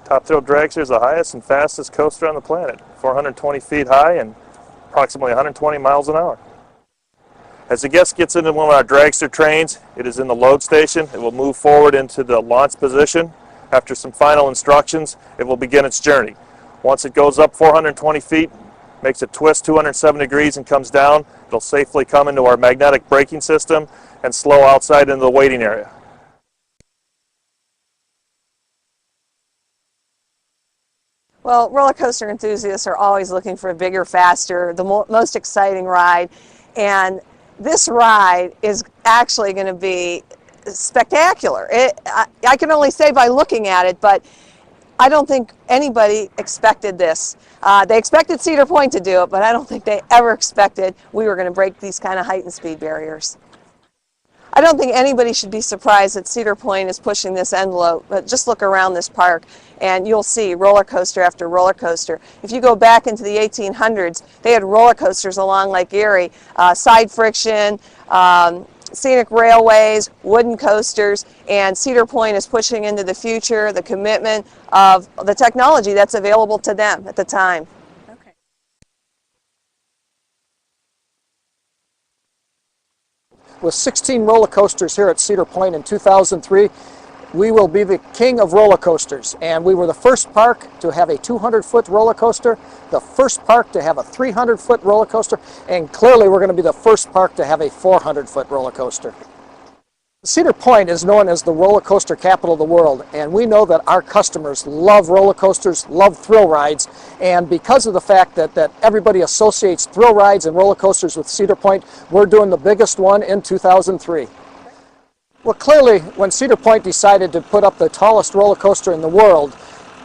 Top Thrill Dragster is the highest and fastest coaster on the planet, 420 feet high and approximately 120 miles an hour. As the guest gets into one of our dragster trains, it is in the load station. It will move forward into the launch position. After some final instructions, it will begin its journey. Once it goes up 420 feet, makes a twist 207 degrees and comes down, it'll safely come into our magnetic braking system and slow outside into the waiting area. Well, roller coaster enthusiasts are always looking for a bigger, faster, the most exciting ride, and this ride is actually going to be spectacular. I can only say by looking at it, but I don't think anybody expected this. They expected Cedar Point to do it, but I don't think they ever expected we were going to break these kind of height and speed barriers. I don't think anybody should be surprised that Cedar Point is pushing this envelope, but just look around this park and you'll see roller coaster after roller coaster. If you go back into the 1800s, they had roller coasters along Lake Erie, side friction, scenic railways, wooden coasters, and Cedar Point is pushing into the future, the commitment of the technology that's available to them at the time. With 16 roller coasters here at Cedar Point in 2003, we will be the king of roller coasters. And we were the first park to have a 200-foot roller coaster, the first park to have a 300-foot roller coaster, and clearly we're going to be the first park to have a 400-foot roller coaster. Cedar Point is known as the roller coaster capital of the world, and we know that our customers love roller coasters, love thrill rides, and because of the fact that everybody associates thrill rides and roller coasters with Cedar Point, we're doing the biggest one in 2003. Well, clearly, when Cedar Point decided to put up the tallest roller coaster in the world,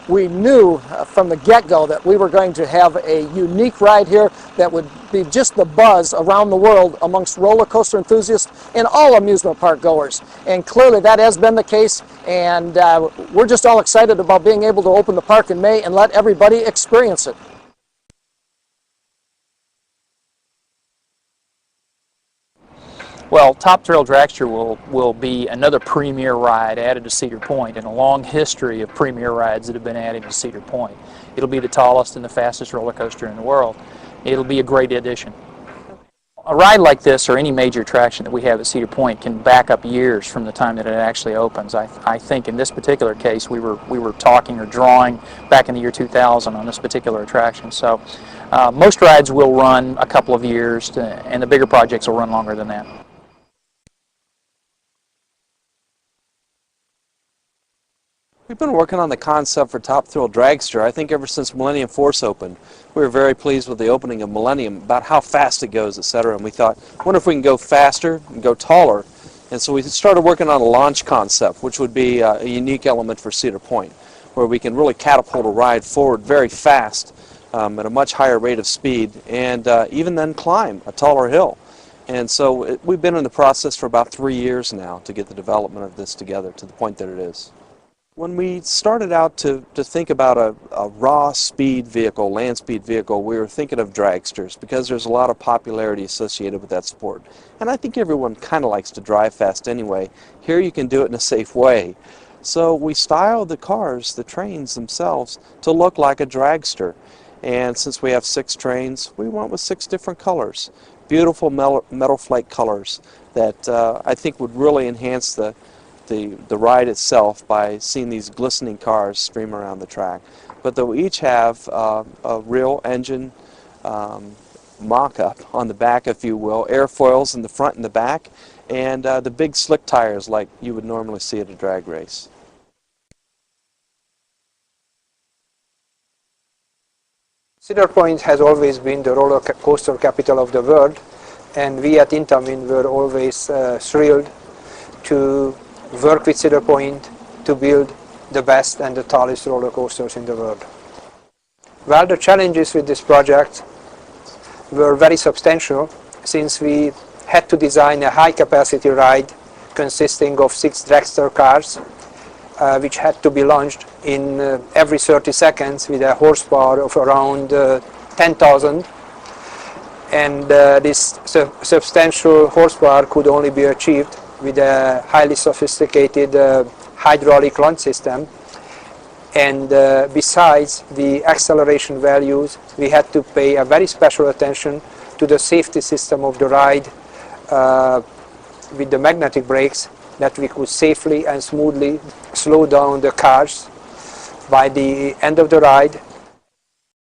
we knew from the get-go that we were going to have a unique ride here that would be just the buzz around the world amongst roller coaster enthusiasts and all amusement park goers. And clearly that has been the case, and we're just all excited about being able to open the park in May and let everybody experience it. Well, Top Thrill Dragster will be another premier ride added to Cedar Point in a long history of premier rides that have been added to Cedar Point. It'll be the tallest and the fastest roller coaster in the world. It'll be a great addition. A ride like this, or any major attraction that we have at Cedar Point, can back up years from the time that it actually opens. I think in this particular case we were talking or drawing back in the year 2000 on this particular attraction. So most rides will run a couple of years, and the bigger projects will run longer than that. We've been working on the concept for Top Thrill Dragster, I think, ever since Millennium Force opened. We were very pleased with the opening of Millennium, about how fast it goes, etc. And we thought, I wonder if we can go faster and go taller. And so we started working on a launch concept, which would be a unique element for Cedar Point, where we can really catapult a ride forward very fast at a much higher rate of speed, and even then climb a taller hill. And so we've been in the process for about 3 years now to get the development of this together to the point that it is. When we started out to think about a raw speed vehicle, land speed vehicle, we were thinking of dragsters because there's a lot of popularity associated with that sport. And I think everyone kind of likes to drive fast anyway. Here you can do it in a safe way. So we styled the cars, the trains themselves, to look like a dragster. And since we have 6 trains, we went with 6 different colors. Beautiful metal flake colors that I think would really enhance the ride itself by seeing these glistening cars stream around the track. But they'll each have a real engine mock-up on the back, if you will, airfoils in the front and the back, and the big slick tires like you would normally see at a drag race. Cedar Point has always been the roller coaster capital of the world, and we at Intamin were always thrilled to work with Cedar Point to build the best and the tallest roller coasters in the world. Well, the challenges with this project were very substantial, since we had to design a high-capacity ride consisting of 6 dragster cars, which had to be launched in every 30 seconds with a horsepower of around 10,000. And this substantial horsepower could only be achieved with a highly sophisticated hydraulic launch system. And besides the acceleration values, we had to pay a very special attention to the safety system of the ride with the magnetic brakes, that we could safely and smoothly slow down the cars. By the end of the ride,